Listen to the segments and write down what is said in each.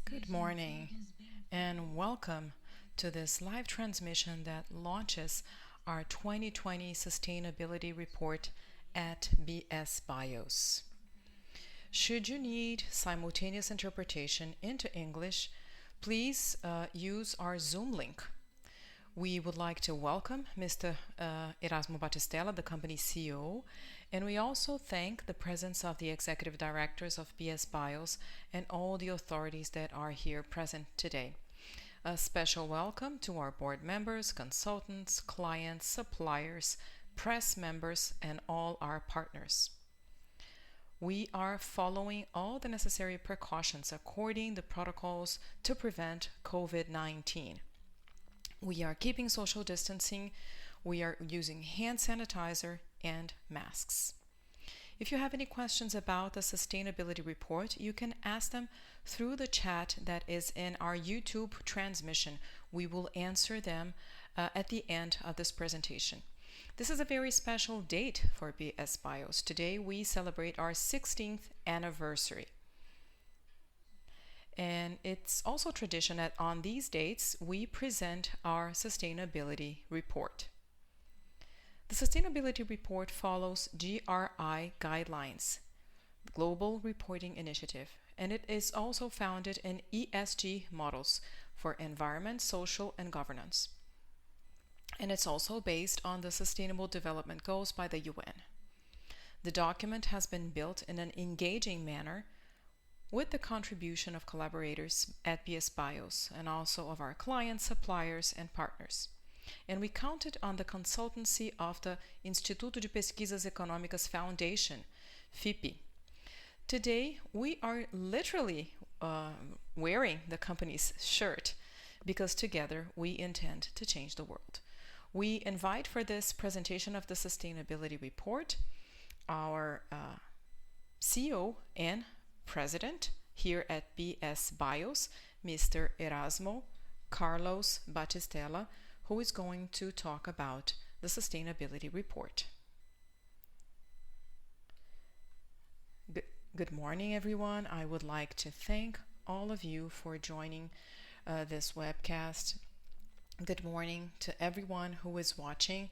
Good morning and welcome to this live transmission that launches our 2020 Sustainability Report at BSBIOS. Should you need simultaneous interpretation into English, please use our Zoom link. We would like to welcome Mr. Erasmo Batistella, the company's CEO, and we also thank the presence of the executive directors of BSBIOS and all the authorities that are here present today. A special welcome to our board members, consultants, clients, suppliers, press members, and all our partners. We are following all the necessary precautions according to protocols to prevent COVID-19. We are keeping social distancing, we are using hand sanitizer and masks. If you have any questions about the sustainability report, you can ask them through the chat that is in our YouTube transmission. We will answer them at the end of this presentation. This is a very special date for BSBIOS. Today we celebrate our 16th anniversary. And it's also tradition that on these dates we present our sustainability report. The sustainability report follows GRI guidelines, Global Reporting Initiative, and it is also founded in ESG models for environment, social, and governance. And it's also based on the Sustainable Development Goals by the UN. The document has been built in an engaging manner with the contribution of collaborators at BSBIOS and also of our clients, suppliers, and partners. And we counted on the consultancy of the Instituto de Pesquisas Econômicas Foundation, FIPE. Today, we are literally wearing the company's shirt because together we intend to change the world. We invite for this presentation of the sustainability report our CEO and President here at BSBIOS, Mr. Erasmo Carlos Batistella, who is going to talk about the sustainability report. Good morning, everyone. I would like to thank all of you for joining this webcast. Good morning to everyone who is watching.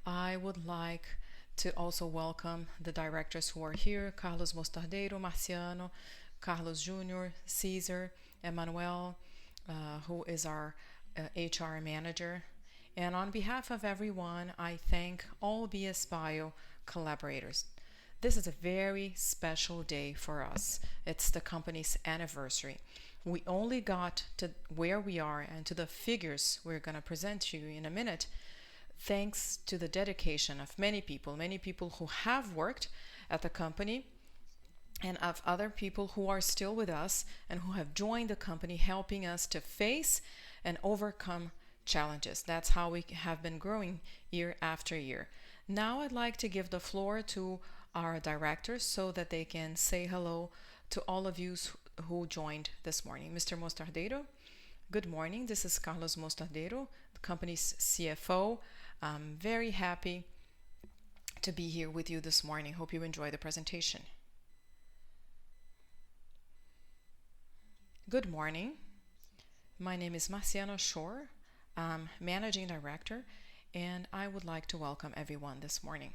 I would like to also welcome the directors who are here: Carlos Mostardeiro, Marciano, Carlos Jr., Cesar, Emmanuel, who is our HR manager. And on behalf of everyone, I thank all BSBIO collaborators. This is a very special day for us. It's the company's anniversary. We only got to where we are and to the figures we're going to present to you in a minute thanks to the dedication of many people who have worked at the company and of other people who are still with us and who have joined the company, helping us to face and overcome challenges. That's how we have been growing year after year. Now I'd like to give the floor to our directors so that they can say hello to all of you who joined this morning. Mr. Mostardeiro, good morning. This is Carlos Mostardeiro, the company's CFO. I'm very happy to be here with you this morning. Hope you enjoy the presentation. Good morning. My name is Marciano Shore. I'm Managing Director, and I would like to welcome everyone this morning.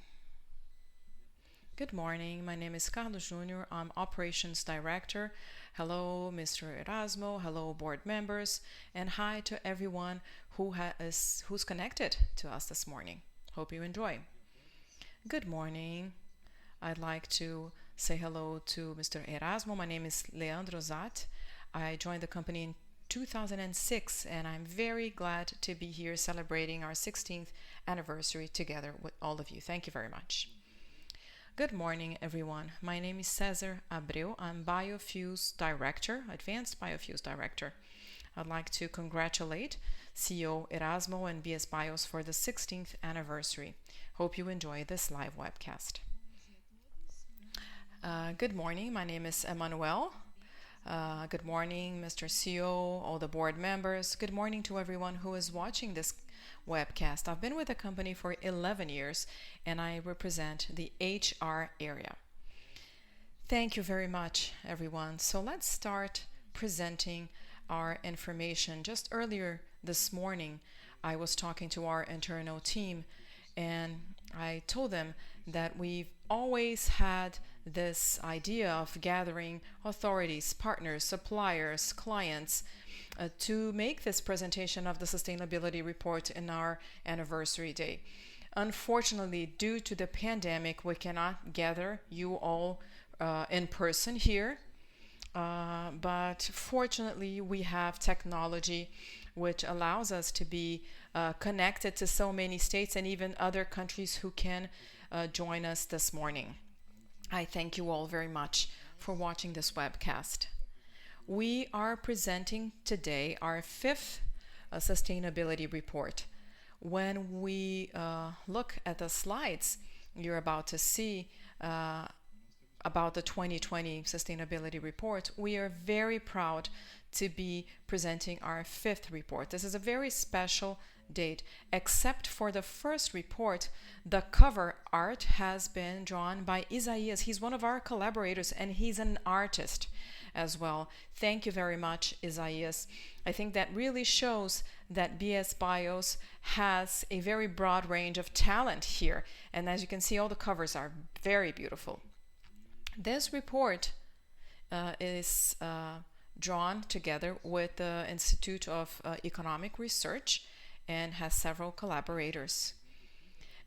Good morning. My name is Carlos Jr. I'm Operations Director. Hello, Mr. Erasmo. Hello, board members. And hi to everyone who's connected to us this morning. Hope you enjoy. Good morning. I'd like to say hello to Mr. Erasmo. My name is Leandro Zat. I joined the company in 2006, and I'm very glad to be here celebrating our 16th anniversary together with all of you. Thank you very much. Good morning, everyone. My name is Cesar Abreu. I'm Biofuels Director, Advanced Biofuels Director. I'd like to congratulate CEO Erasmo and BSBIOS for the 16th anniversary. Hope you enjoy this live webcast. Good morning. My name is Emmanuel. Good morning, Mr. CEO, all the board members. Good morning to everyone who is watching this webcast. I've been with the company for 11 years and I represent the HR area. Thank you very much, everyone. So let's start presenting our information. Just earlier this morning, I was talking to our internal team, and I told them that we've always had this idea of gathering authorities, partners, suppliers, clients to make this presentation of the sustainability report in our anniversary day. Unfortunately, due to the pandemic, we cannot gather you all in person here. But fortunately, we have technology which allows us to be connected to so many states and even other countries who can join us this morning. I thank you all very much for watching this webcast. We are presenting today our fifth sustainability report. When we look at the slides you're about to see about the 2020 sustainability report, we are very proud to be presenting our fifth report. This is a very special date. Except for the first report, the cover art has been drawn by Isaías. He's one of our collaborators and he's an artist as well. Thank you very much, Isaías. I think that really shows that BSBIOS has a very broad range of talent here. And as you can see, all the covers are very beautiful. This report is drawn together with the Institute of Economic Research and has several collaborators.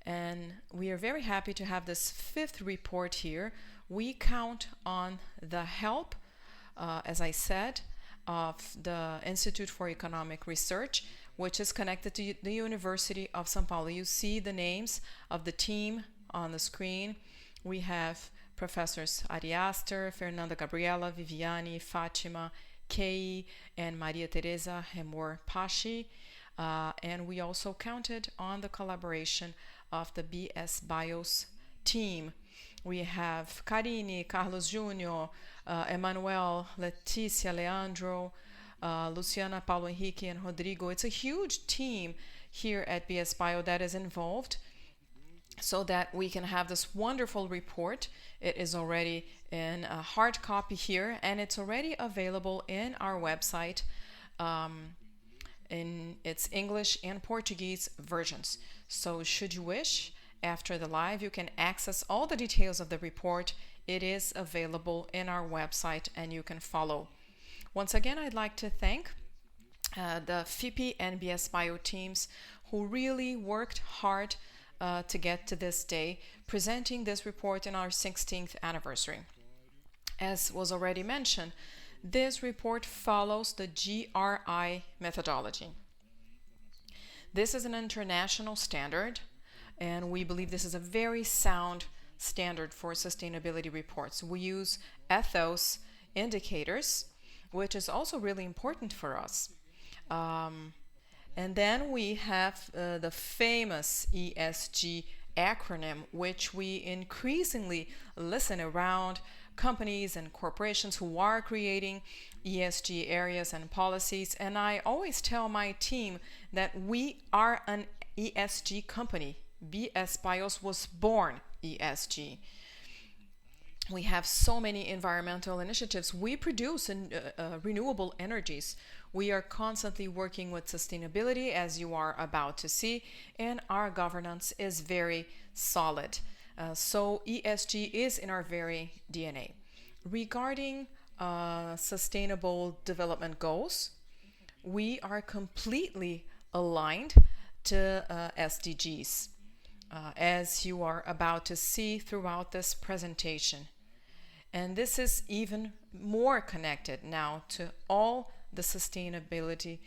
And we are very happy to have this fifth report here. We count on the help, as I said, of the Institute for Economic Research, which is connected to the University of São Paulo. You see the names of the team on the screen. We have Professors Ari Aster, Fernanda Gabriela, Viviane, Fatima, Kei, and Maria Teresa Remor Pashi. And we also counted on the collaboration of the BSBIOS team. We have Karine, Carlos Júnior, Emanuel, Leticia, Leandro, Luciana, Paulo Henrique, and Rodrigo. It's a huge team here at BSBio that is involved so that we can have this wonderful report. It is already in a hard copy here, and it's already available in our website in its English and Portuguese versions. So should you wish, after the live, you can access all the details of the report. It is available in our website and you can follow. Once again, I'd like to thank the FIPI and BSBio teams who really worked hard to get to this day, presenting this report in our 16th anniversary. As was already mentioned, this report follows the GRI methodology. This is an international standard, and we believe this is a very sound standard for sustainability reports. We use ethos indicators, which is also really important for us. And then we have the famous ESG acronym, which we increasingly listen around companies and corporations who are creating ESG areas and policies. And I always tell my team that we are an ESG company. BSBIOS was born ESG. We have so many environmental initiatives. We produce renewable energies. We are constantly working with sustainability, as you are about to see, and our governance is very solid. So ESG is in our very DNA. Regarding sustainable development goals, we are completely aligned to SDGs, as you are about to see throughout this presentation. And this is even more connected now to all the sustainability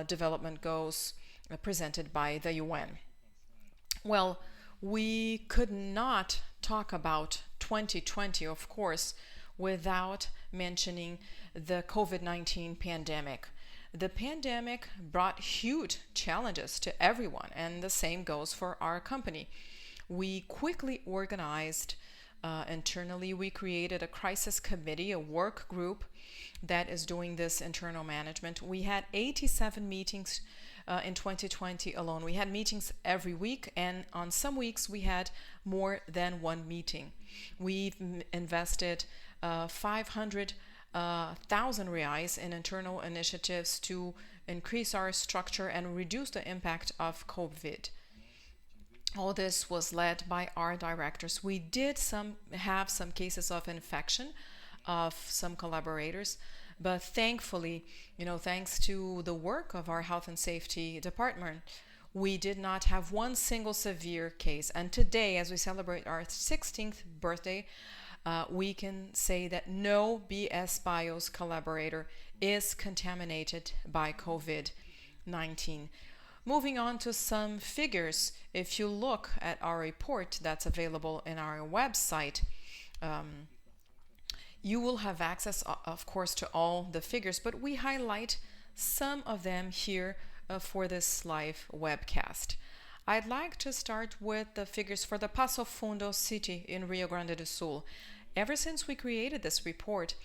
development goals presented by the UN. Well, we could not talk about 2020, of course, without mentioning the COVID-19 pandemic. The pandemic brought huge challenges to everyone, and the same goes for our company. We quickly organized internally. We created a crisis committee, a work group that is doing this internal management. We had 87 meetings in 2020 alone. We had meetings every week, and on some weeks we had more than one meeting. We've invested 500 1,000 reais in internal initiatives to increase our structure and reduce the impact of COVID. All this was led by our directors. We did have some cases of infection of some collaborators, but thankfully, thanks to the work of our health and safety department, we did not have one single severe case. And today, as we celebrate our 16th birthday, we can say that no BSBIOS collaborator is contaminated by COVID-19. Moving on to some figures, if you look at our report that's available in our website, you will have access, of course, to all the figures, but we highlight some of them here for this live webcast. I'd like to start with the figures for the Passo Fundo city in Rio Grande do Sul. Ever since we created this report,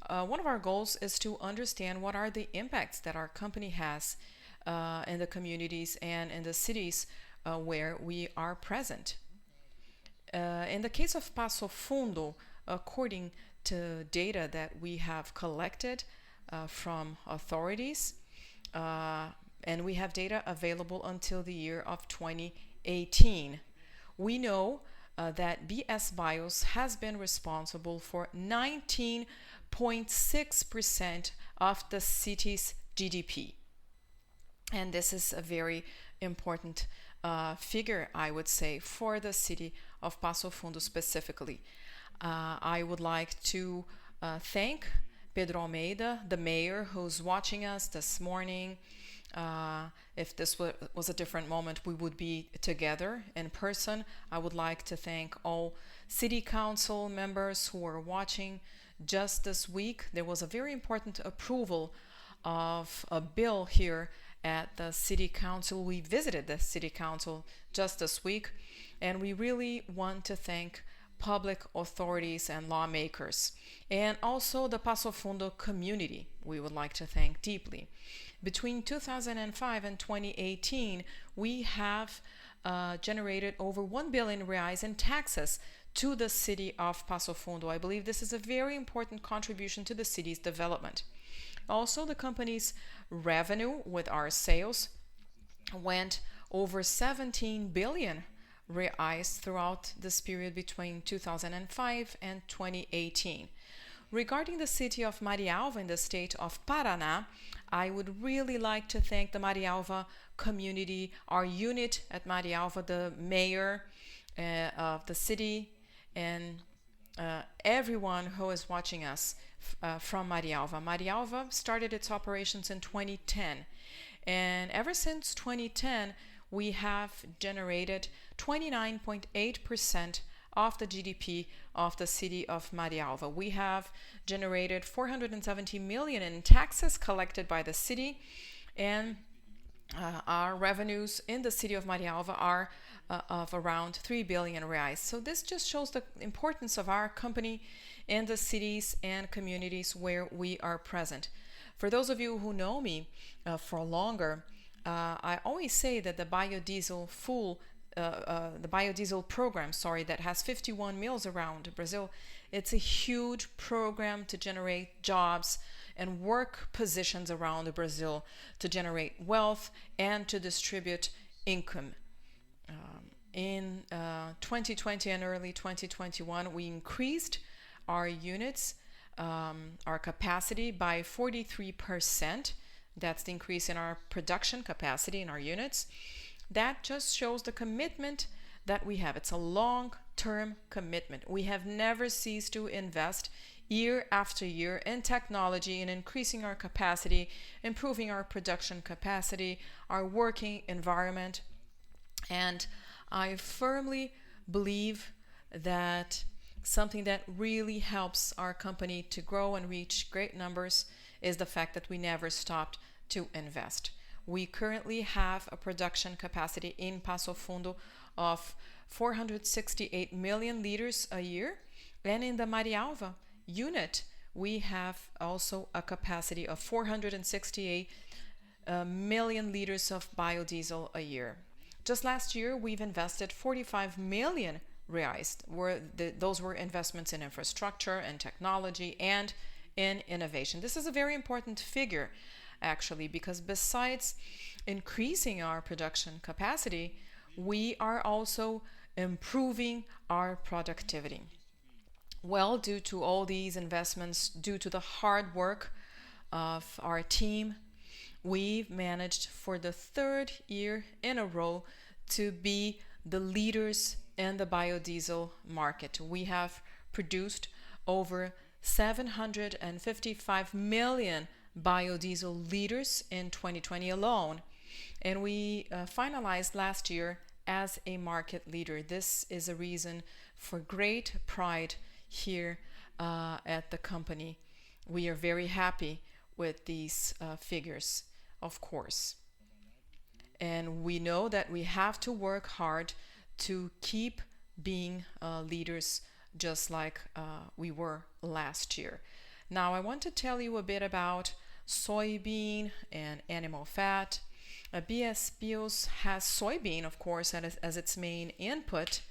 one of our goals is to understand what are the impacts that our company has in the communities and in the cities where we are present. In the case of Passo Fundo, according to data that we have collected from authorities, and we have data available until the year of 2018. We know that BSBIOS has been responsible for 19.6% of the city's GDP. And this is a very important figure, I would say, for the city of Passo Fundo specifically. I would like to thank Pedro Almeida, the mayor, who's watching us this morning. If this was a different moment, we would be together in person. I would like to thank all city council members who are watching. Just this week, there was a very important approval of a bill here at the city council. We visited the city council just this week, and we really want to thank public authorities and lawmakers, and also the Passo Fundo community we would like to thank deeply. Between 2005 and 2018, we have generated over 1 billion reais in taxes to the city of Passo Fundo. I believe this is a very important contribution to the city's development. Also, the company's revenue with our sales went over 17 billion reais throughout this period between 2005 and 2018. Regarding the city of Marialva in the state of Paraná, I would really like to thank the Marialva community, our unit at Marialva, the mayor of the city, and everyone who is watching us from Marialva. Marialva started its operations in 2010, and ever since 2010, we have generated 29.8% of the GDP of the city of Marialva. We have generated 470 million in taxes collected by the city, and our revenues in the city of Marialva are of around 3 billion reais. So this just shows the importance of our company in the cities and communities where we are present. For those of you who know me for longer, I always say that the biodiesel program, that has 51 mills around Brazil, it's a huge program to generate jobs and work positions around Brazil, to generate wealth and to distribute income. In 2020 and early 2021, we increased our units, our capacity by 43%. That's the increase in our production capacity in our units. That just shows the commitment that we have. It's a long-term commitment. We have never ceased to invest year after year in technology and increasing our capacity, improving our production capacity, our working environment. And I firmly believe that something that really helps our company to grow and reach great numbers is the fact that we never stopped to invest. We currently have a production capacity in Passo Fundo of 468 million liters a year. And in the Marialva unit, we have also a capacity of 468 million liters of biodiesel a year. Just last year, we've invested 45 million reais. Those were investments in infrastructure and technology and in innovation. This is a very important figure, actually, because besides increasing our production capacity, we are also improving our productivity. Well, due to all these investments, due to the hard work of our team, we've managed for the third year in a row to be the leaders in the biodiesel market. We have produced over 755 million biodiesel liters in 2020 alone, and we finalized last year as a market leader. This is a reason for great pride here at the company. We are very happy with these figures, of course. And we know that we have to work hard to keep being leaders just like we were last year. Now I want to tell you a bit about soybean and animal fat. BSBIOS has soybean, of course, as its main input.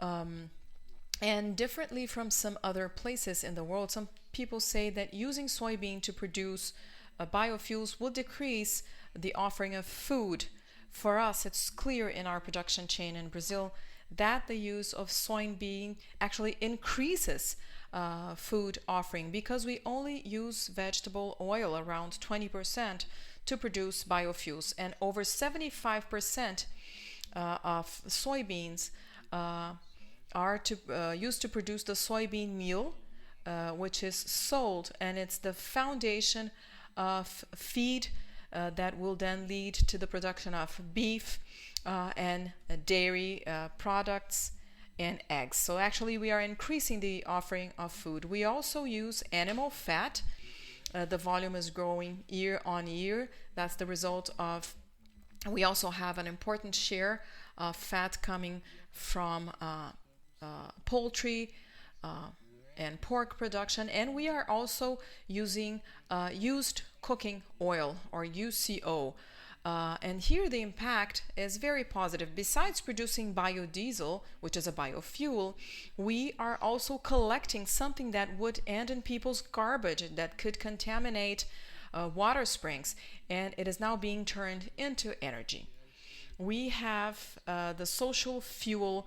And differently from some other places in the world, some people say that using soybean to produce biofuels will decrease the offering of food. For us, it's clear in our production chain in Brazil that the use of soybean actually increases food offering, because we only use vegetable oil around 20% to produce biofuels, and over 75% of soybeans are used to produce the soybean meal, which is sold, and it's the foundation of feed that will then lead to the production of beef and dairy products and eggs. So actually we are increasing the offering of food. We also use animal fat. The volume is growing year on year. That's the result of, we also have an important share of fat coming from poultry and pork production, and we are also using used cooking oil, or UCO. And here the impact is very positive. Besides producing biodiesel, which is a biofuel, we are also collecting something that would end in people's garbage that could contaminate water springs, and it is now being turned into energy. We have the social fuel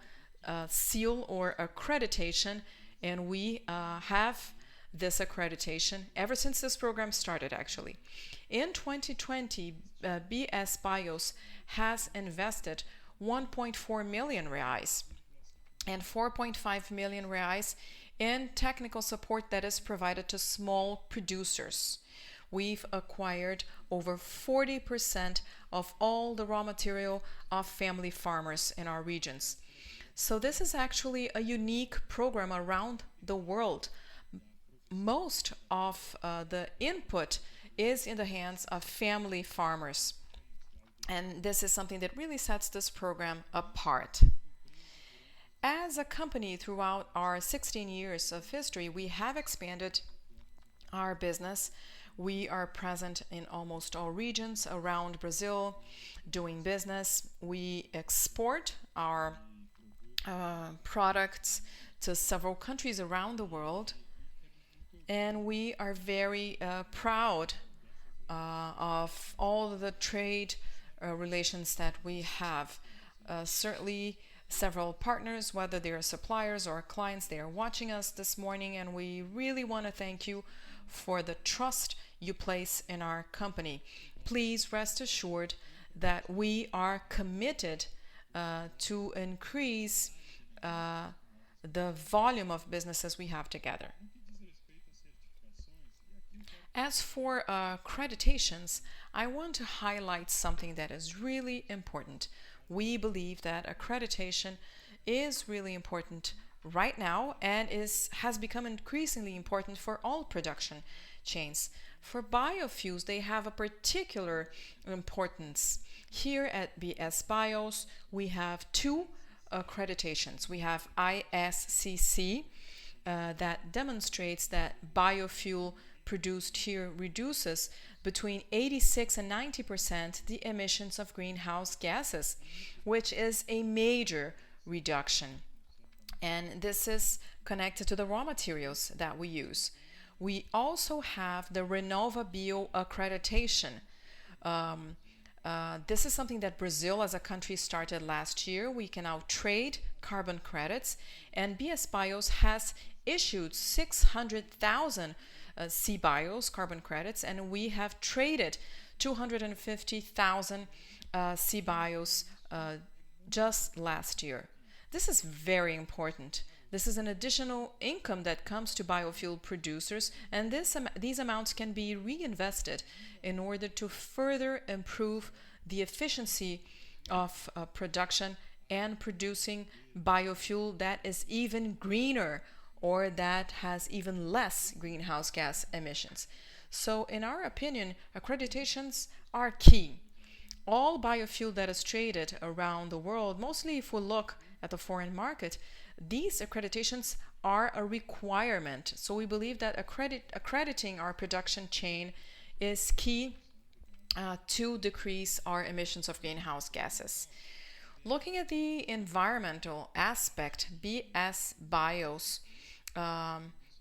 seal or accreditation, and we have this accreditation ever since this program started, actually. In 2020, BSBIOS has invested 1.4 million reais and 4.5 million reais in technical support that is provided to small producers. We've acquired over 40% of all the raw material of family farmers in our regions. So this is actually a unique program around the world. Most of the input is in the hands of family farmers, and this is something that really sets this program apart. As a company, throughout our 16 years of history, we have expanded our business. We are present in almost all regions around Brazil doing business. We export our products to several countries around the world, and we are very proud of all the trade relations that we have. Certainly several partners, whether they are suppliers or clients, they are watching us this morning, and we really want to thank you for the trust you place in our company. Please rest assured that we are committed to increase the volume of businesses we have together. As for accreditations, I want to highlight something that is really important. We believe that accreditation is really important right now and has become increasingly important for all production chains. For biofuels, they have a particular importance. Here at BSBIOS, we have two accreditations. We have ISCC that demonstrates that biofuel produced here reduces between 86 and 90% the emissions of greenhouse gases, which is a major reduction. And this is connected to the raw materials that we use. We also have the RenovaBio accreditation. This is something that Brazil as a country started last year. We can now trade carbon credits, and BSBIOS has issued 600,000 CBIOS carbon credits, and we have traded 250,000 CBIOS just last year. This is very important. This is an additional income that comes to biofuel producers, and these amounts can be reinvested in order to further improve the efficiency of production and producing biofuel that is even greener or that has even less greenhouse gas emissions. So in our opinion, accreditations are key. All biofuel that is traded around the world, mostly if we look at the foreign market, these accreditations are a requirement. So we believe that accrediting our production chain is key to decrease our emissions of greenhouse gases. Looking at the environmental aspect, BSBIOS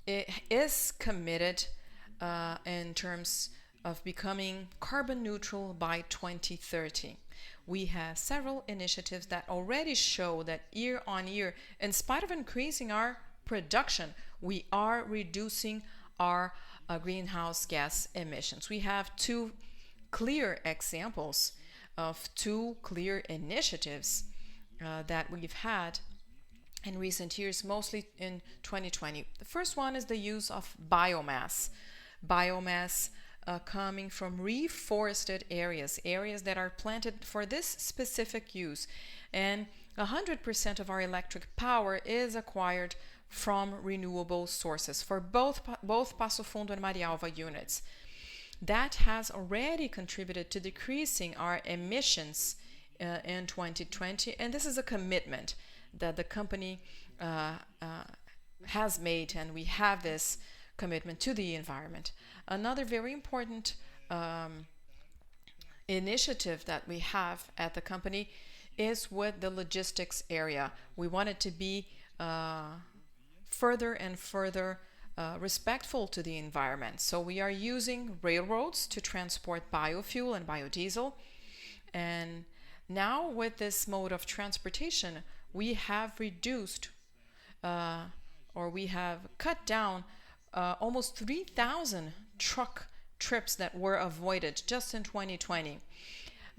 it is committed in terms of becoming carbon neutral by 2030. We have several initiatives that already show that year on year, in spite of increasing our production, we are reducing our greenhouse gas emissions. We have two clear examples of two clear initiatives that we've had in recent years, mostly in 2020. The first one is the use of biomass. Biomass coming from reforested areas that are planted for this specific use. And 100% of our electric power is acquired from renewable sources for both Passo Fundo and Marialva units. That has already contributed to decreasing our emissions in 2020, and this is a commitment that the company has made, and we have this commitment to the environment. Another very important initiative that we have at the company is with the logistics area. We want it to be further and further respectful to the environment. So we are using railroads to transport biofuel and biodiesel. And now with this mode of transportation, we have reduced or we have cut down almost 3,000 truck trips that were avoided just in 2020.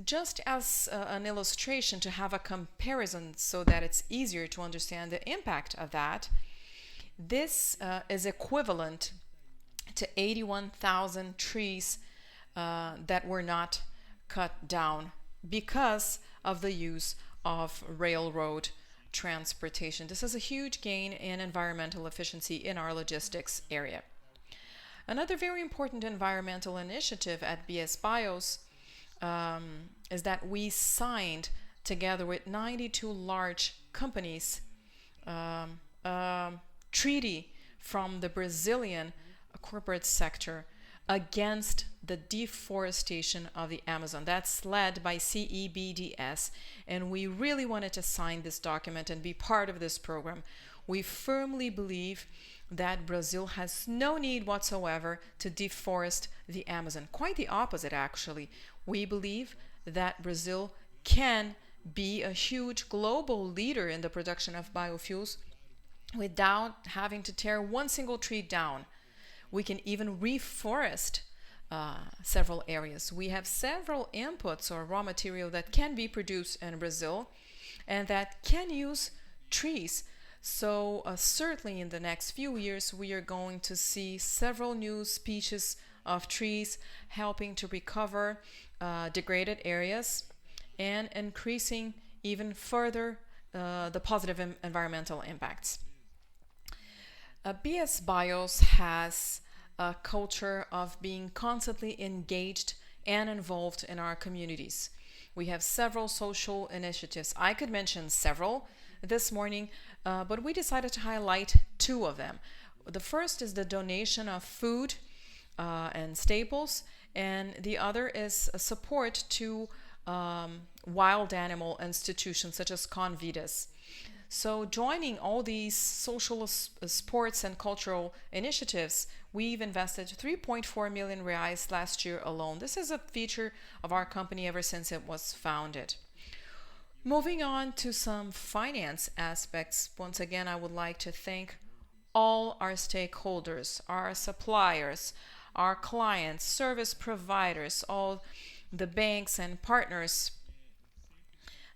Just as an illustration to have a comparison so that it's easier to understand the impact of that, this is equivalent to 81,000 trees that were not cut down because of the use of railroad transportation. This is a huge gain in environmental efficiency in our logistics area. Another very important environmental initiative at BSBIOS is that we signed together with 92 large companies treaty from the Brazilian corporate sector against the deforestation of the Amazon. That's led by CEBDS, and we really wanted to sign this document and be part of this program. We firmly believe that Brazil has no need whatsoever to deforest the Amazon. Quite the opposite, actually. We believe that Brazil can be a huge global leader in the production of biofuels without having to tear one single tree down. We can even reforest several areas. We have several inputs or raw material that can be produced in Brazil and that can use trees. So certainly in the next few years, we are going to see several new species of trees helping to recover degraded areas and increasing even further the positive environmental impacts. BSBIOS has a culture of being constantly engaged and involved in our communities. We have several social initiatives. I could mention several this morning, but we decided to highlight two of them. The first is the donation of food and staples, and the other is a support to wild animal institutions such as Convidas. So joining all these social sports and cultural initiatives, we've invested 3.4 million reais last year alone. This is a feature of our company ever since it was founded. Moving on to some finance aspects, once again, I would like to thank all our stakeholders, our suppliers, our clients, service providers, all the banks and partners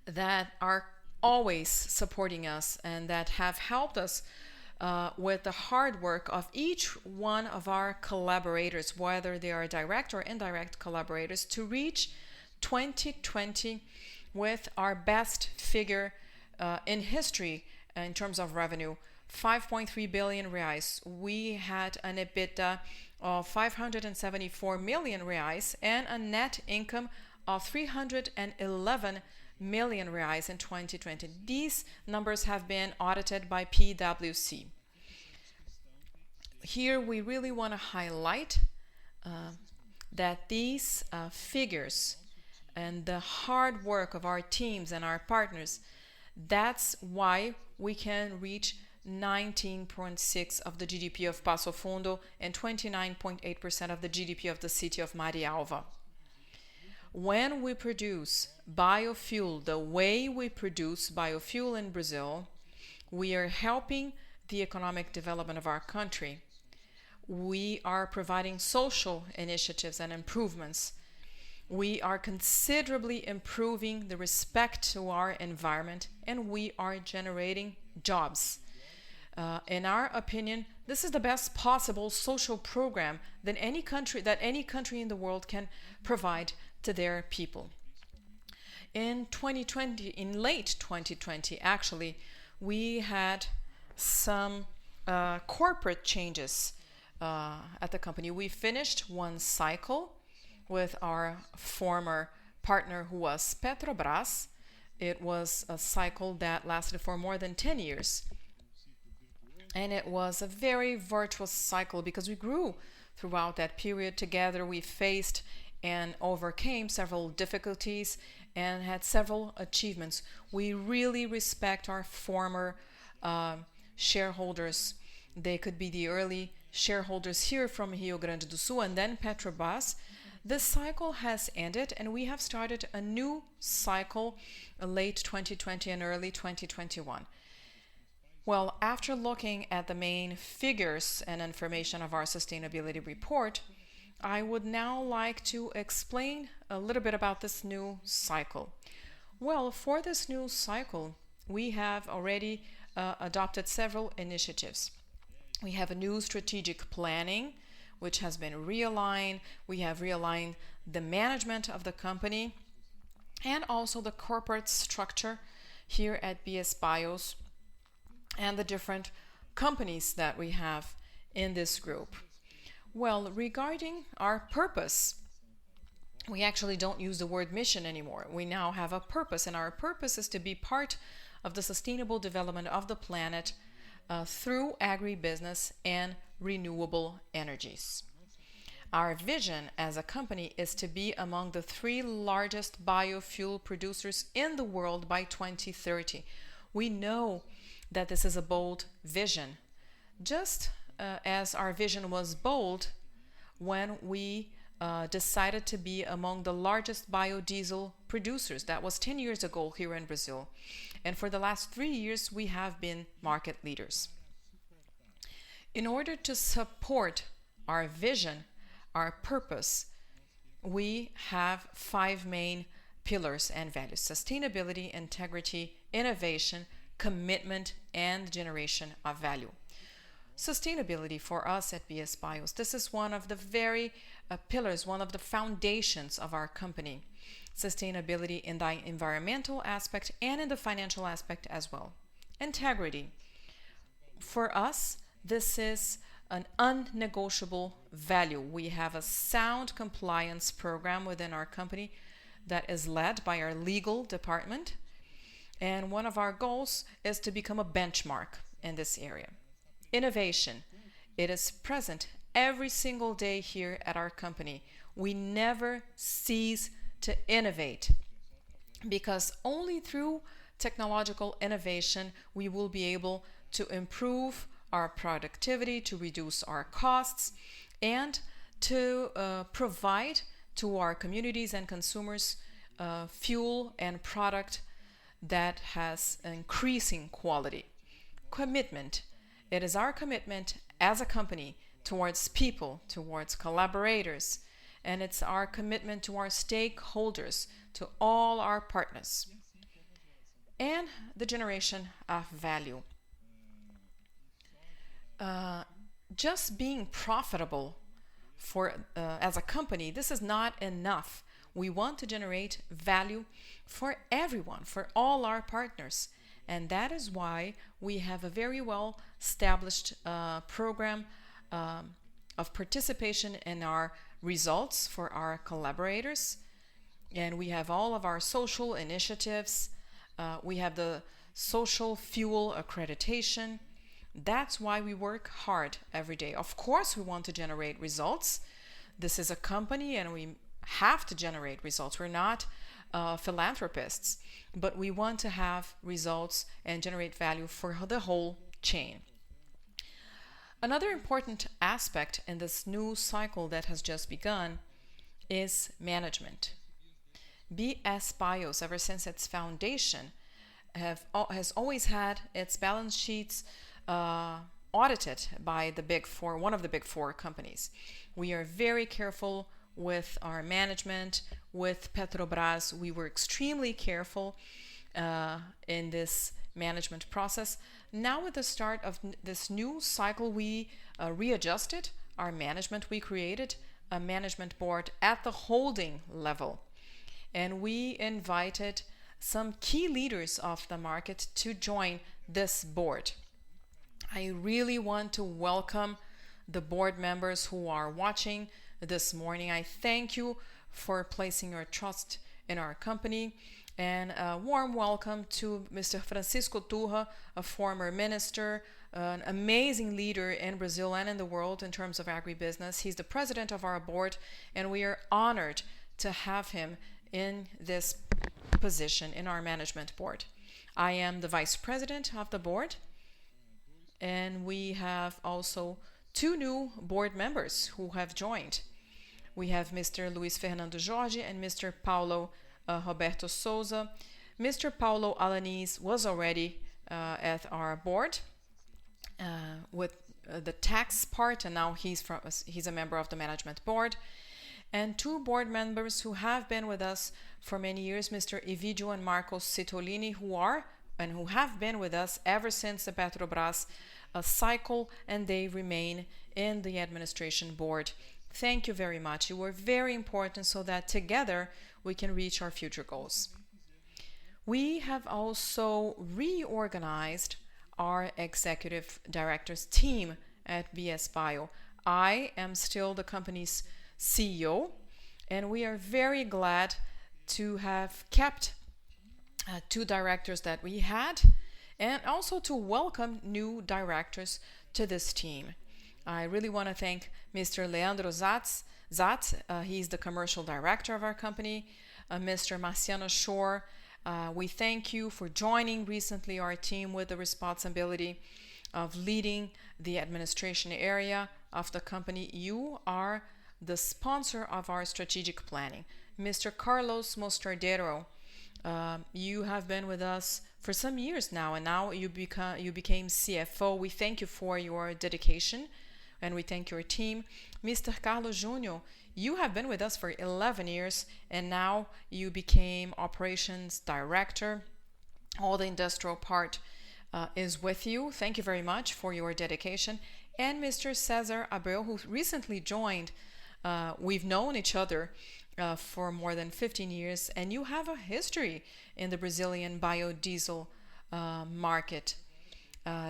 that are always supporting us and that have helped us with the hard work of each one of our collaborators, whether they are direct or indirect collaborators, to reach 2020 with our best figure in history in terms of revenue, 5.3 billion reais. We had an EBITDA of 574 million reais and a net income of 311 million reais in 2020. These numbers have been audited by PwC. Here we really want to highlight that these figures and the hard work of our teams and our partners, that's why we can reach 19.6% of the GDP of Passo Fundo and 29.8% of the GDP of the city of Marialva. When we produce biofuel the way we produce biofuel in Brazil, we are helping the economic development of our country. We are providing social initiatives and improvements. We are considerably improving the respect to our environment, and we are generating jobs. In our opinion, this is the best possible social program that any country in the world can provide to their people. In 2020, in late 2020, actually, we had some corporate changes at the company. We finished one cycle with our former partner, who was Petrobras. It was a cycle that lasted for more than 10 years. And it was a very virtuous cycle because we grew throughout that period together. We faced and overcame several difficulties and had several achievements. We really respect our former shareholders. They could be the early shareholders here from Rio Grande do Sul and then Petrobras. This cycle has ended and we have started a new cycle late 2020 and early 2021. Well, after looking at the main figures and information of our sustainability report, I would now like to explain a little bit about this new cycle. Well, for this new cycle, we have already adopted several initiatives. We have a new strategic planning, which has been realigned. We have realigned the management of the company and also the corporate structure here at BSBIOS and the different companies that we have in this group. Well, regarding our purpose, we actually don't use the word mission anymore. We now have a purpose, and our purpose is to be part of the sustainable development of the planet through agribusiness and renewable energies. Our vision as a company is to be among the 3 largest biofuel producers in the world by 2030. We know that this is a bold vision, just as our vision was bold when we decided to be among the largest biodiesel producers. That was 10 years ago here in Brazil. And for the last 3 years, we have been market leaders. In order to support our vision, our purpose, we have 5 main pillars and values: sustainability, integrity, innovation, commitment, and generation of value. Sustainability for us at BSBIOS, this is one of the very pillars, one of the foundations of our company. Sustainability in the environmental aspect and in the financial aspect as well. Integrity. For us, this is an unnegotiable value. We have a sound compliance program within our company that is led by our legal department. And one of our goals is to become a benchmark in this area. Innovation. It is present every single day here at our company. We never cease to innovate because only through technological innovation, we will be able to improve our productivity, to reduce our costs, and to provide to our communities and consumers fuel and product that has increasing quality. Commitment. It is our commitment as a company towards people, towards collaborators, and it's our commitment to our stakeholders, to all our partners, and the generation of value. Just being profitable for as a company, this is not enough. We want to generate value for everyone, for all our partners. And that is why we have a very well established program of participation in our results for our collaborators. And we have all of our social initiatives. We have the social fuel accreditation. That's why we work hard every day. Of course, we want to generate results. This is a company and we have to generate results. We're not philanthropists, but we want to have results and generate value for the whole chain. Another important aspect in this new cycle that has just begun is management. BSBIOS, ever since its foundation, has always had its balance sheets audited by the Big Four, one of the Big Four companies. We are very careful with our management. With Petrobras, we were extremely careful in this management process. Now with the start of this new cycle, we readjusted our management. We created a management board at the holding level. And we invited some key leaders of the market to join this board. I really want to welcome the board members who are watching this morning. I thank you for placing your trust in our company. And a warm welcome to Mr. Francisco Turra, a former minister, an amazing leader in Brazil and in the world in terms of agribusiness. He's the president of our board, and we are honored to have him in this position in our management board. I am the vice president of the board, and we have also two new board members who have joined. We have Mr. Luis Fernando Jorge and Mr. Paulo Roberto Souza. Mr. Paulo Alanis was already at our board with the tax part, and now he's a member of the management board. And two board members who have been with us for many years, Mr. Evidio and Marcos Citolini, who have been with us ever since the Petrobras cycle, and they remain in the administration board. Thank you very much. You were very important so that together we can reach our future goals. We have also reorganized our executive directors team at BSBio. I am still the company's CEO, and we are very glad to have kept two directors that we had, and also to welcome new directors to this team. I really want to thank Mr. Leandro Zatz. He's the commercial director of our company. Mr. Marciano Shore, we thank you for joining recently our team with the responsibility of leading the administration area of the company. You are the sponsor of our strategic planning. Mr. Carlos Mostardero, you have been with us for some years now, and now you became CFO. We thank you for your dedication, and we thank your team. Mr. Carlos Junior, you have been with us for 11 years, and now you became operations director. All the industrial part is with you. Thank you very much for your dedication. And Mr. Cesar Abreu, who recently joined. We've known each other for more than 15 years, and you have a history in the Brazilian biodiesel market.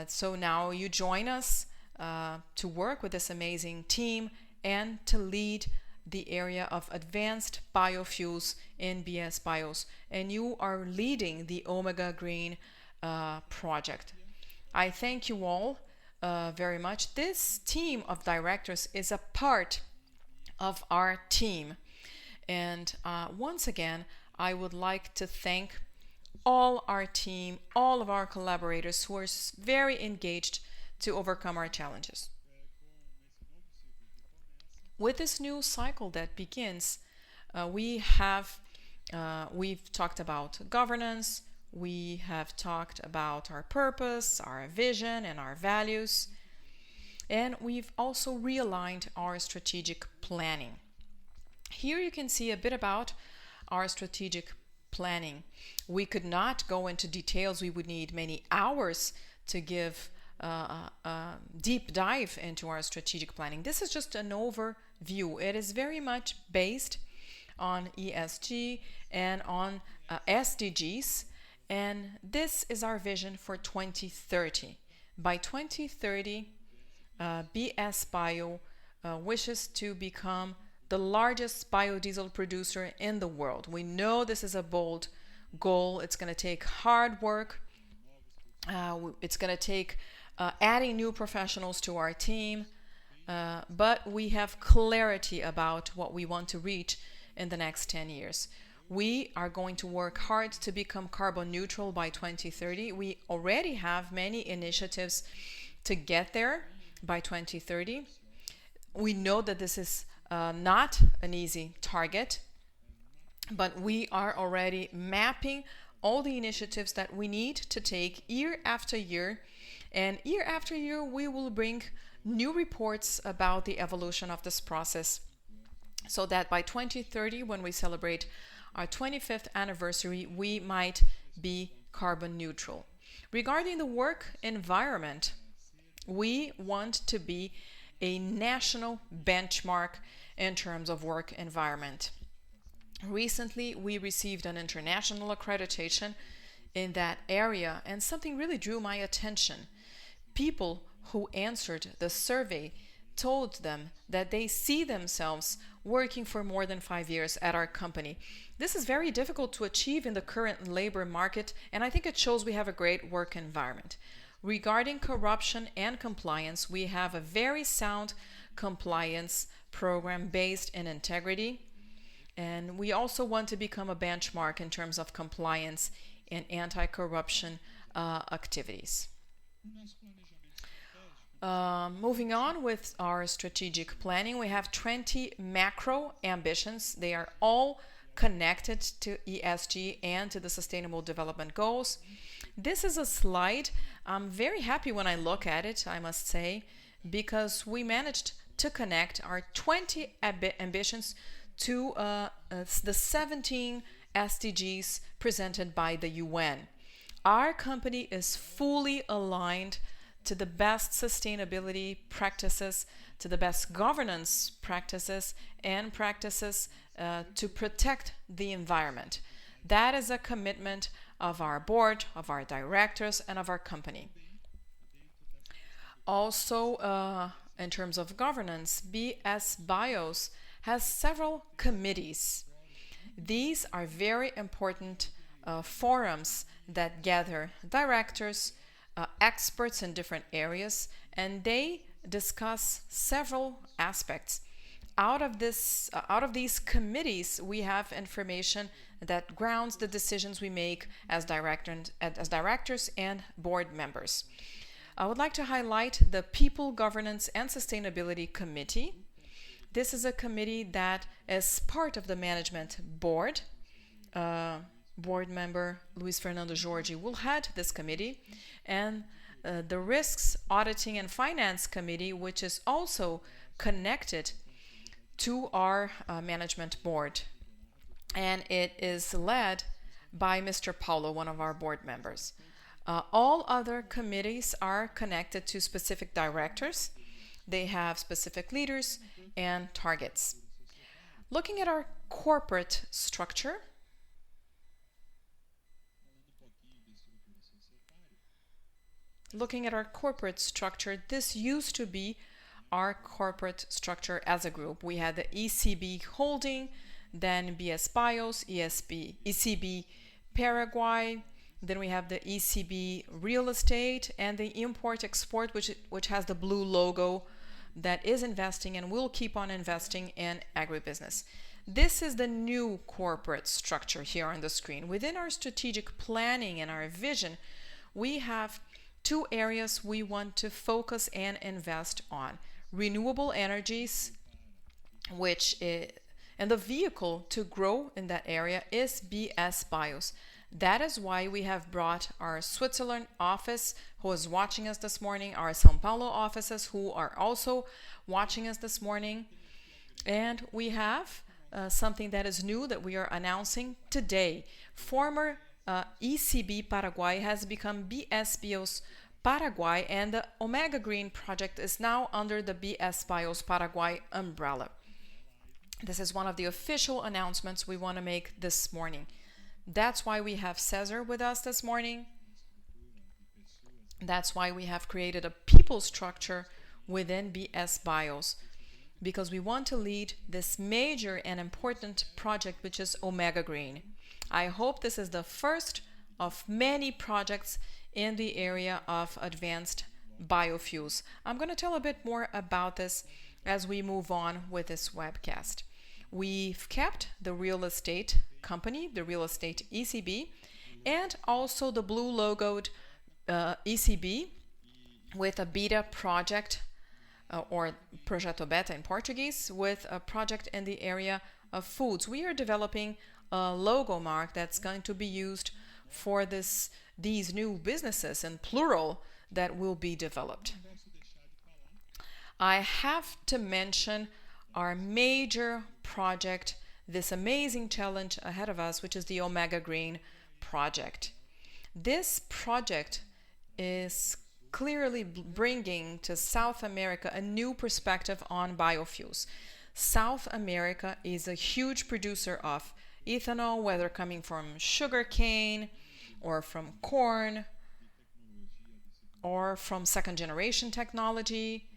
So now you join us to work with this amazing team and to lead the area of advanced biofuels in BSBIOS. And you are leading the Omega Green project. I thank you all very much. This team of directors is a part of our team. And once again, I would like to thank all our team, all of our collaborators who are very engaged to overcome our challenges. With this new cycle that begins, we've talked about governance, we have talked about our purpose, our vision, and our values, and we've also realigned our strategic planning. Here you can see a bit about our strategic planning. We could not go into details. We would need many hours to give a deep dive into our strategic planning. This is just an overview. It is very much based on ESG and on SDGs, and this is our vision for 2030. By 2030, BSBIO wishes to become the largest biodiesel producer in the world. We know this is a bold goal. It's going to take hard work. It's going to take adding new professionals to our team, but we have clarity about what we want to reach in the next 10 years. We are going to work hard to become carbon neutral by 2030. We already have many initiatives to get there by 2030. We know that this is not an easy target, but we are already mapping all the initiatives that we need to take year after year. And year after year, we will bring new reports about the evolution of this process, so that by 2030, when we celebrate our 25th anniversary, we might be carbon neutral. Regarding the work environment, we want to be a national benchmark in terms of work environment. Recently, we received an international accreditation in that area, and something really drew my attention. People who answered the survey told them that they see themselves working for more than 5 years at our company. This is very difficult to achieve in the current labor market, and I think it shows we have a great work environment. Regarding corruption and compliance, we have a very sound compliance program based in integrity, and we also want to become a benchmark in terms of compliance and anti-corruption activities. Moving on with our strategic planning, we have 20 macro ambitions. They are all connected to ESG and to the Sustainable Development Goals. This is a slide. I'm very happy when I look at it, I must say, because we managed to connect our 20 ambitions to the 17 SDGs presented by the UN. Our company is fully aligned to the best sustainability practices, to the best governance practices, and practices to protect the environment. That is a commitment of our board, of our directors, and of our company. Also, in terms of governance, BSBIOS has several committees. These are very important forums that gather directors, experts in different areas, and they discuss several aspects. Out of these committees, we have information that grounds the decisions we make as directors and board members. I would like to highlight the People, Governance and Sustainability Committee. This is a committee that is part of the management board. Board member Luis Fernando Jorge will head this committee, and the Risks, Auditing and Finance Committee, which is also connected to our management board, and it is led by Mr. Paulo, one of our board members. All other committees are connected to specific directors. They have specific leaders and targets. Looking at our corporate structure, this used to be our corporate structure as a group. We had the ECB Holding, then BSBIOS, ECB Paraguay, then we have the ECB Real Estate, and the Import-Export, which has the blue logo, that is investing and will keep on investing in agribusiness. This is the new corporate structure here on the screen. Within our strategic planning and our vision, we have two areas we want to focus and invest on. Renewable energies, and the vehicle to grow in that area is BSBIOS. That is why we have brought our Switzerland office, who is watching us this morning, our São Paulo offices, who are also watching us this morning. And we have something that is new that we are announcing today. Former ECB Paraguay has become BSBIOS Paraguay, and the Omega Green project is now under the BSBIOS Paraguay umbrella. This is one of the official announcements we want to make this morning. That's why we have Cesar with us this morning. That's why we have created a people structure within BSBIOS, because we want to lead this major and important project, which is Omega Green. I hope this is the first of many projects in the area of advanced biofuels. I'm going to tell a bit more about this as we move on with this webcast. We've kept the real estate company, the real estate ECB, and also the blue logoed ECB with a beta project, or Projeto Beta in Portuguese, with a project in the area of foods. We are developing a logo mark that's going to be used for these new businesses, in plural, that will be developed. I have to mention our major project, this amazing challenge ahead of us, which is the Omega Green project. This project is clearly bringing to South America a new perspective on biofuels. South America is a huge producer of ethanol, whether coming from sugar cane or from corn or from second generation technology.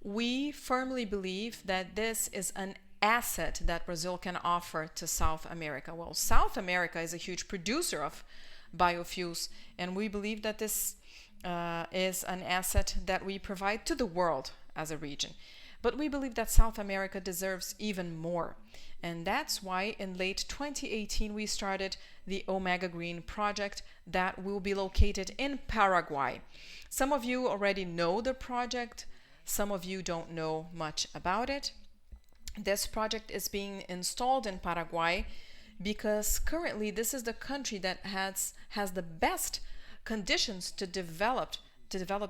We firmly believe that this is an asset that Brazil can offer to South America. Well, South America is a huge producer of biofuels, and we believe that this is an asset that we provide to the world as a region. But we believe that South America deserves even more. And that's why in late 2018 we started the Omega Green project that will be located in Paraguay. Some of you already know the project, some of you don't know much about it. This project is being installed in Paraguay because currently this is the country that has the best conditions to develop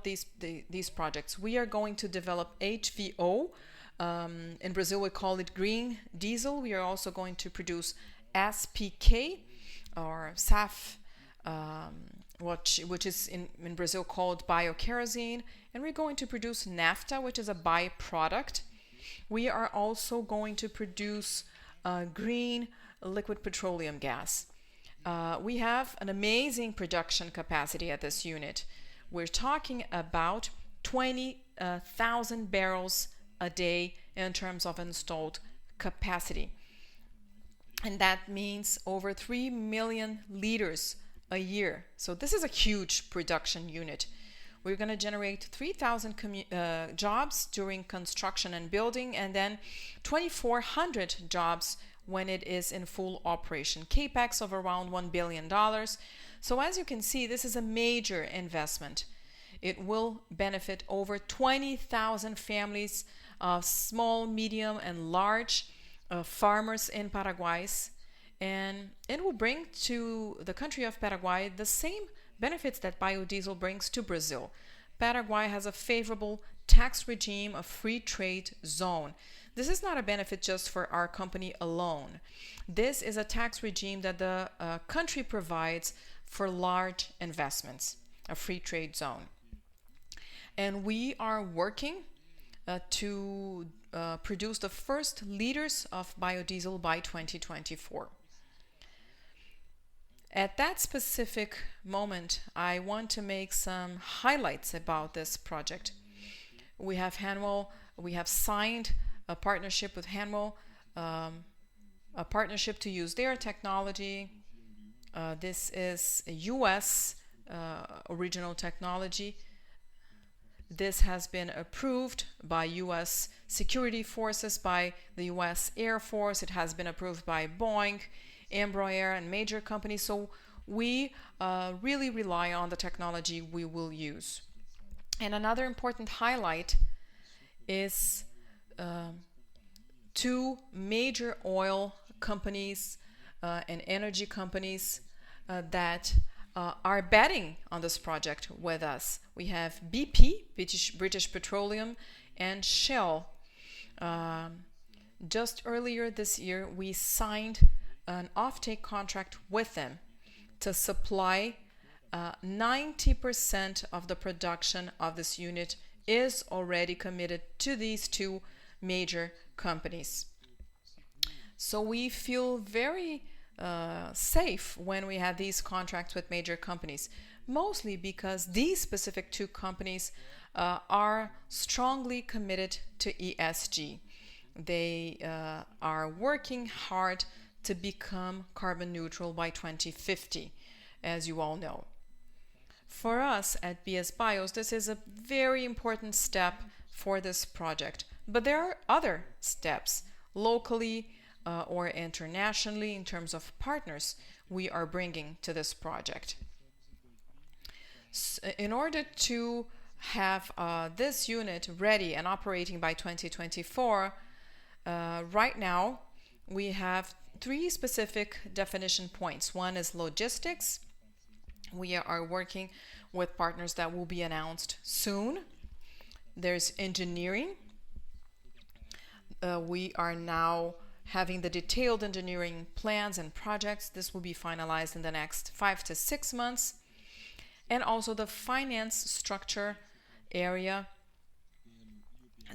these projects. We are going to develop HVO. In Brazil we call it green diesel. We are also going to produce SPK, or SAF, which is in Brazil called biokerosene, and we're going to produce naphtha, which is a byproduct. We are also going to produce green liquid petroleum gas. We have an amazing production capacity at this unit. We're talking about 20,000 barrels a day in terms of installed capacity. And that means over 3 million liters a year. So this is a huge production unit. We're going to generate 3,000 jobs during construction and building, and then 2,400 jobs when it is in full operation. Capex of around $1 billion. So as you can see, this is a major investment. It will benefit over 20,000 families of small, medium, and large farmers in Paraguay, and it will bring to the country of Paraguay the same benefits that biodiesel brings to Brazil. Paraguay has a favorable tax regime, a free trade zone. This is not a benefit just for our company alone. This is a tax regime that the country provides for large investments, a free trade zone. And we are working to produce the first liters of biodiesel by 2024. At that specific moment, I want to make some highlights about this project. We have Hanwell, we have signed a partnership with Hanwell, a partnership to use their technology. This is a US original technology. This has been approved by U.S. security forces, by the U.S. Air Force. It has been approved by Boeing, Embraer, and major companies. So we really rely on the technology we will use. And another important highlight is two major oil companies and energy companies that are betting on this project with us. We have BP, British Petroleum, and Shell. Just earlier this year, we signed an offtake contract with them to supply 90% of the production of this unit is already committed to these two major companies. So we feel very safe when we have these contracts with major companies, mostly because these specific two companies are strongly committed to ESG. They are working hard to become carbon neutral by 2050, as you all know. For us at BSBIOS, this is a very important step for this project. But there are other steps, locally or internationally, in terms of partners we are bringing to this project. In order to have this unit ready and operating by 2024, right now we have three specific definition points. One is logistics. We are working with partners that will be announced soon. There's engineering. We are now having the detailed engineering plans and projects. This will be finalized in the next 5 to 6 months. And also the finance structure area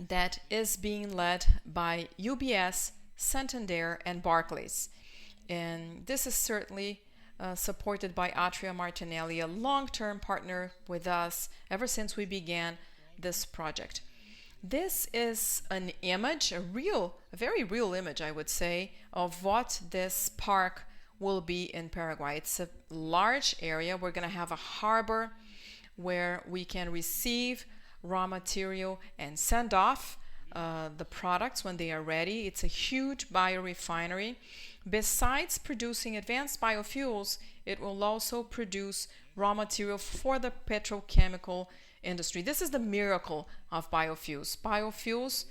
that is being led by UBS, Santander, and Barclays. And this is certainly supported by Atria Martinelli, a long-term partner with us ever since we began this project. This is an image, a very real image, I would say, of what this park will be in Paraguay. It's a large area. We're going to have a harbor where we can receive raw material and send off the products when they are ready. It's a huge biorefinery. Besides producing advanced biofuels, it will also produce raw material for the petrochemical industry. This is the miracle of biofuels. Biofuels,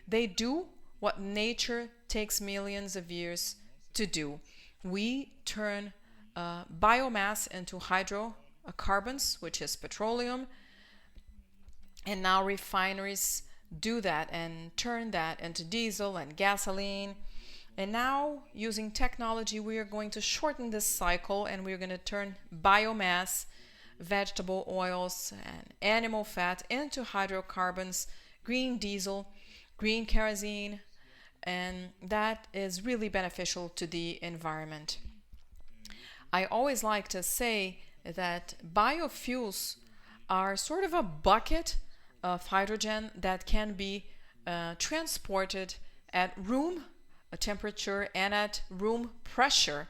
they do what nature takes millions of years to do. We turn biomass into hydrocarbons, which is petroleum, and now refineries do that and turn that into diesel and gasoline. And now, using technology, we are going to shorten this cycle, and we're going to turn biomass, vegetable oils, and animal fat into hydrocarbons, green diesel, green kerosene, and that is really beneficial to the environment. I always like to say that biofuels are sort of a bucket of hydrogen that can be transported at room temperature and at room pressure,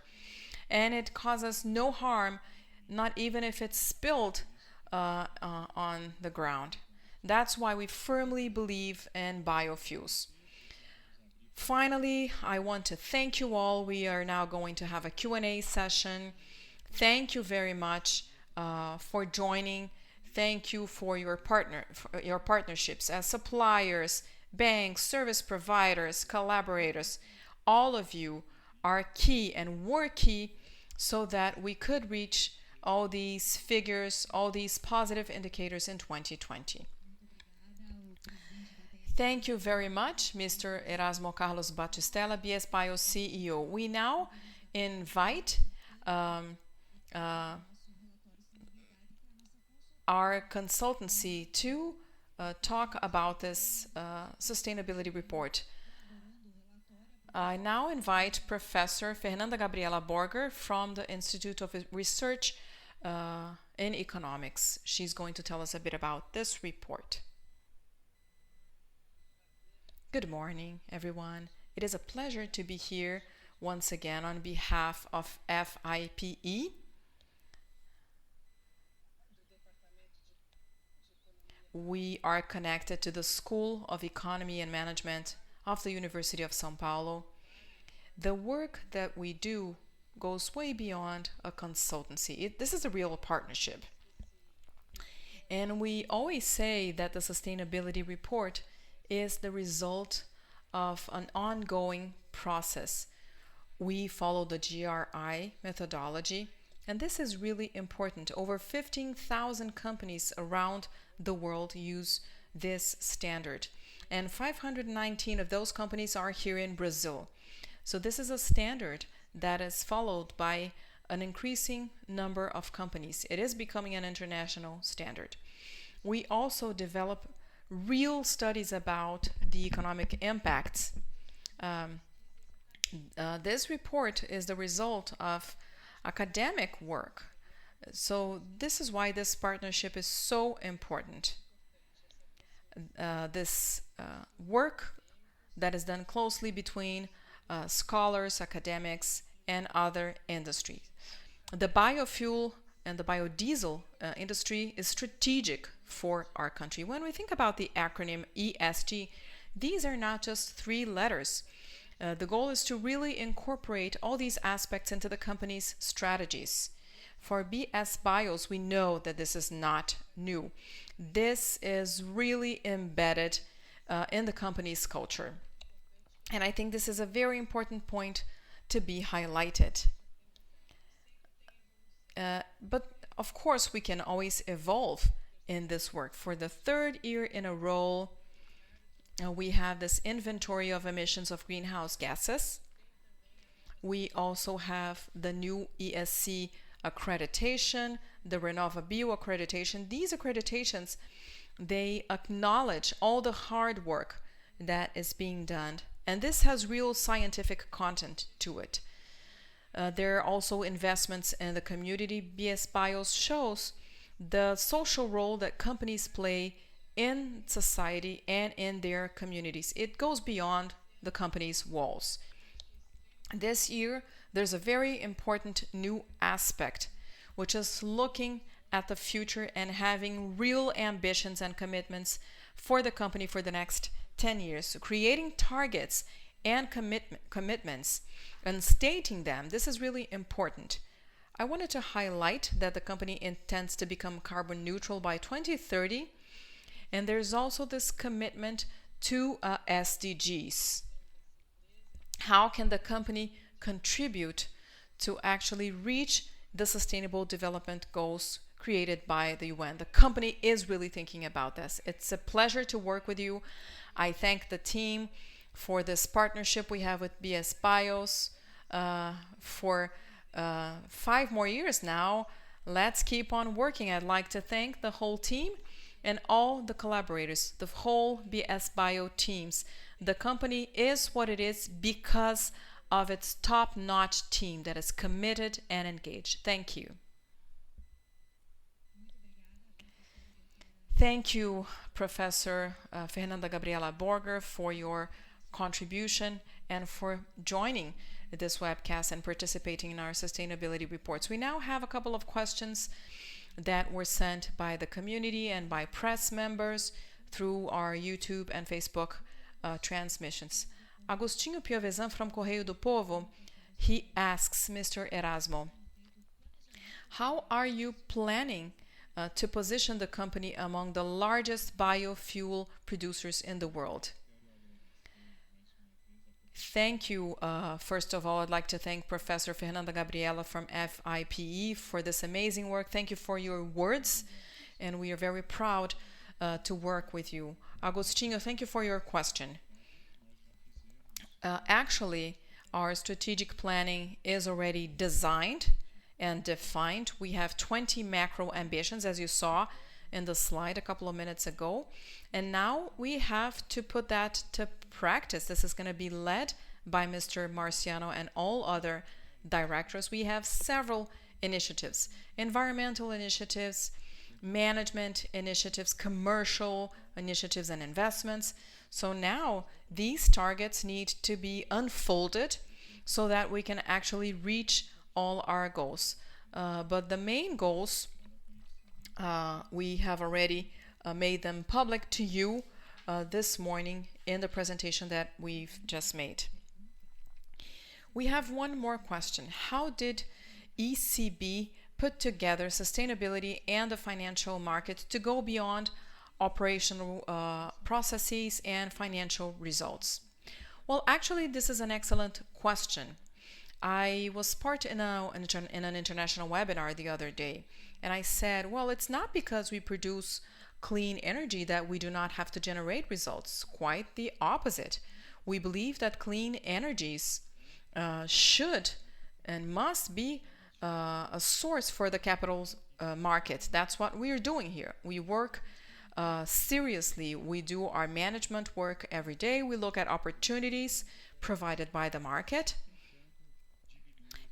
and it causes no harm, not even if it's spilled on the ground. That's why we firmly believe in biofuels. Finally, I want to thank you all. We are now going to have a Q&A session. Thank you very much for joining. Thank you for your partnerships as suppliers, banks, service providers, collaborators. All of you are key and were key so that we could reach all these figures, all these positive indicators in 2020. Thank you very much, Mr. Erasmo Carlos Batistella, BSBIOS CEO. We now invite our consultancy to talk about this sustainability report. I now invite Professor Fernanda Gabriela Borger from the Institute of Research in Economics. She's going to tell us a bit about this report. Good morning, everyone. It is a pleasure to be here once again on behalf of FIPE. We are connected to the School of Economy and Management of the University of São Paulo. The work that we do goes way beyond a consultancy. This is a real partnership. And we always say that the sustainability report is the result of an ongoing process. We follow the GRI methodology, and this is really important. Over 15,000 companies around the world use this standard, and 519 of those companies are here in Brazil. So this is a standard that is followed by an increasing number of companies. It is becoming an international standard. We also develop real studies about the economic impacts. This report is the result of academic work. So this is why this partnership is so important. This work that is done closely between scholars, academics, and other industries. The biofuel and the biodiesel industry is strategic for our country. When we think about the acronym ESG, these are not just 3 letters. The goal is to really incorporate all these aspects into the company's strategies. For BSBIOS, we know that this is not new. This is really embedded in the company's culture. And I think this is a very important point to be highlighted. But of course, we can always evolve in this work. For the 3rd year in a row, we have this inventory of emissions of greenhouse gases. We also have the new ESC accreditation, the RenovaBio accreditation. These accreditations, they acknowledge all the hard work that is being done, and this has real scientific content to it. There are also investments in the community. BSBIOS shows the social role that companies play in society and in their communities. It goes beyond the company's walls. This year, there's a very important new aspect, which is looking at the future and having real ambitions and commitments for the company for the next 10 years. So creating targets and commitments and stating them, this is really important. I wanted to highlight that the company intends to become carbon neutral by 2030, and there's also this commitment to SDGs. How can the company contribute to actually reach the Sustainable Development Goals created by the UN? The company is really thinking about this. It's a pleasure to work with you. I thank the team for this partnership we have with BSBIOS for 5 more years now. Let's keep on working. I'd like to thank the whole team and all the collaborators, the whole BSBIO teams. The company is what it is because of its top-notch team that is committed and engaged. Thank you. Thank you, Professor Fernanda Gabriela Borger, for your contribution and for joining this webcast and participating in our sustainability reports. We now have a couple of questions that were sent by the community and by press members through our YouTube and Facebook transmissions. Agostinho Piovesan from Correio do Povo, he asks Mr. Erasmo, how are you planning to position the company among the largest biofuel producers in the world? Thank you. First of all, I'd like to thank Professor Fernanda Gabriela from FIPE for this amazing work. Thank you for your words, and we are very proud to work with you. Agostinho, thank you for your question. Actually, our strategic planning is already designed and defined. We have 20 macro ambitions, as you saw in the slide a couple of minutes ago. And now we have to put that to practice. This is going to be led by Mr. Marciano and all other directors. We have several initiatives, environmental initiatives, management initiatives, commercial initiatives and investments. So now these targets need to be unfolded so that we can actually reach all our goals. But the main goals we have already made them public to you this morning in the presentation that we've just made. We have one more question. How did ECB put together sustainability and the financial market to go beyond operational processes and financial results? Well, actually, this is an excellent question. I was part in an international webinar the other day, and I said, well, it's not because we produce clean energy that we do not have to generate results. Quite the opposite. We believe that clean energies should and must be a source for the capital market. That's what we're doing here. We work seriously. We do our management work every day. We look at opportunities provided by the market,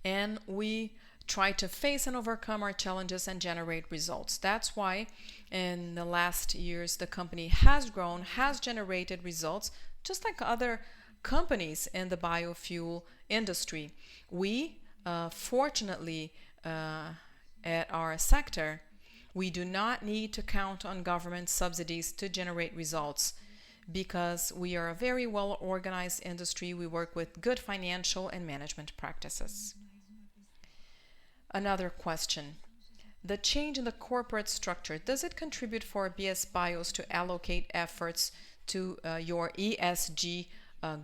and we try to face and overcome our challenges and generate results. That's why in the last years the company has grown, has generated results, just like other companies in the biofuel industry. We, fortunately, at our sector, we do not need to count on government subsidies to generate results because we are a very well organized industry. We work with good financial and management practices. Another question. The change in the corporate structure, does it contribute for BSBIOS to allocate efforts to your ESG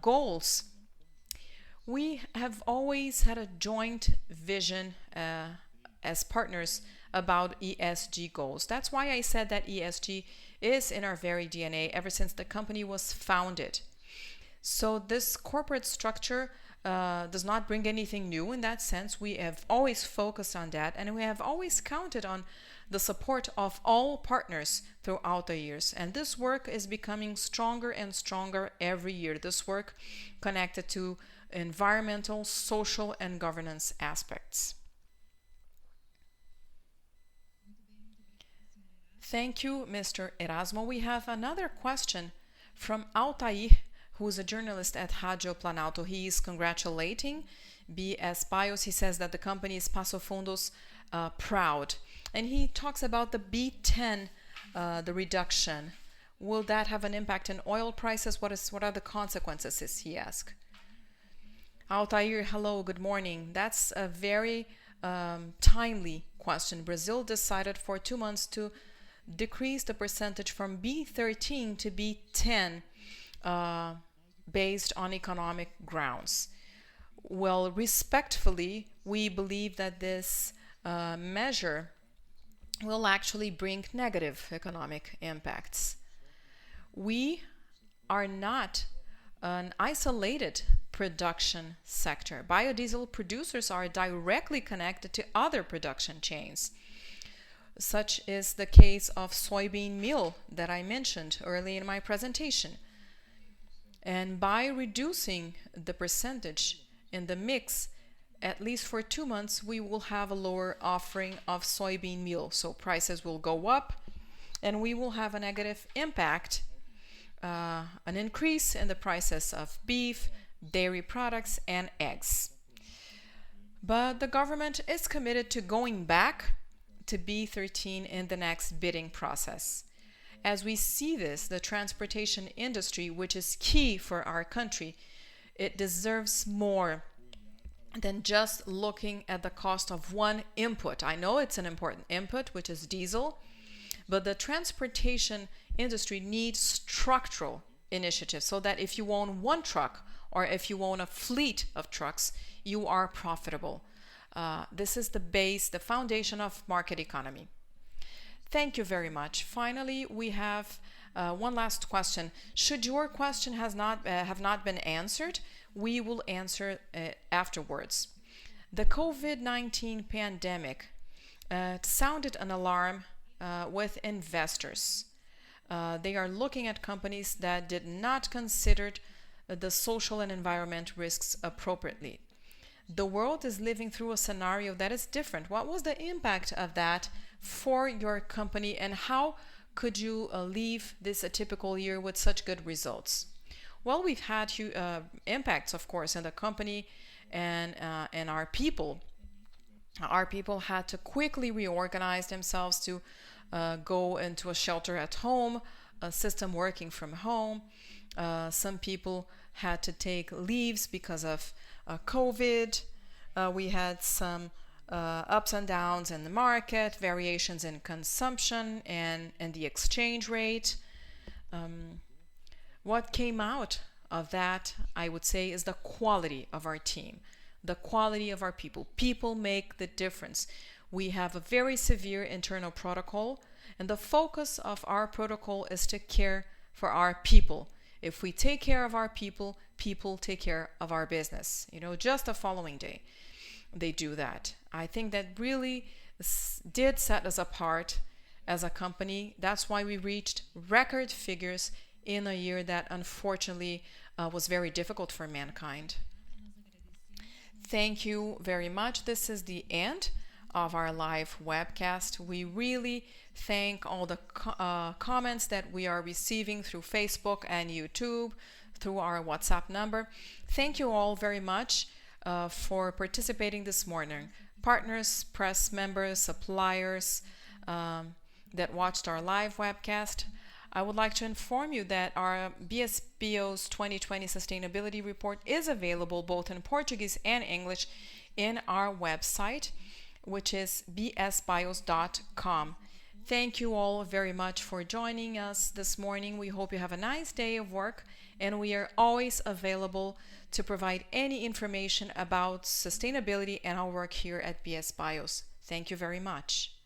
goals? We have always had a joint vision as partners about ESG goals. That's why I said that ESG is in our very DNA ever since the company was founded. So this corporate structure does not bring anything new in that sense. We have always focused on that, and we have always counted on the support of all partners throughout the years. And this work is becoming stronger and stronger every year. This work connected to environmental, social, and governance aspects. Thank you, Mr. Erasmo. We have another question from Altair, who is a journalist at Radio Planalto. He is congratulating BSBIOS. He says that the company is Passo Fundo's proud. And he talks about the B10, the reduction. Will that have an impact on oil prices? What are the consequences, he asked. Altair, hello, good morning. That's a very timely question. Brazil decided for 2 months to decrease the percentage from B13 to B10 based on economic grounds. Well, respectfully, we believe that this measure will actually bring negative economic impacts. We are not an isolated production sector. Biodiesel producers are directly connected to other production chains. Such is the case of soybean meal that I mentioned early in my presentation. And by reducing the percentage in the mix, at least for 2 months, we will have a lower offering of soybean meal. So prices will go up and we will have a negative impact, an increase in the prices of beef, dairy products, and eggs. But the government is committed to going back to B13 in the next bidding process. As we see this, the transportation industry, which is key for our country, it deserves more than just looking at the cost of one input. I know it's an important input, which is diesel, but the transportation industry needs structural initiatives so that if you own one truck or if you own a fleet of trucks, you are profitable. This is the base, the foundation of market economy. Thank you very much. Finally, we have one last question. Should your question have not been answered, we will answer it afterwards. The COVID-19 pandemic sounded an alarm with investors. They are looking at companies that did not consider the social and environment risks appropriately. The world is living through a scenario that is different. What was the impact of that for your company, and how could you leave this atypical year with such good results? Well, we've had impacts, of course, in the company and our people. Our people had to quickly reorganize themselves to go into a shelter at home, a system working from home. Some people had to take leaves because of COVID. We had some ups and downs in the market, variations in consumption and the exchange rate. What came out of that, I would say, is the quality of our team, the quality of our people. People make the difference. We have a very severe internal protocol, and the focus of our protocol is to care for our people. If we take care of our people, people take care of our business. Just the following day, they do that. I think that really did set us apart as a company. That's why we reached record figures in a year that unfortunately was very difficult for mankind. Thank you very much. This is the end of our live webcast. We really thank all the comments that we are receiving through Facebook and YouTube, through our WhatsApp number. Thank you all very much for participating this morning. Partners, press members, suppliers that watched our live webcast. I would like to inform you that our BSBIOS 2020 Sustainability Report is available both in Portuguese and English in our website, which is bsbios.com. Thank you all very much for joining us this morning. We hope you have a nice day of work, and we are always available to provide any information about sustainability and our work here at BSBIOS. Thank you very much.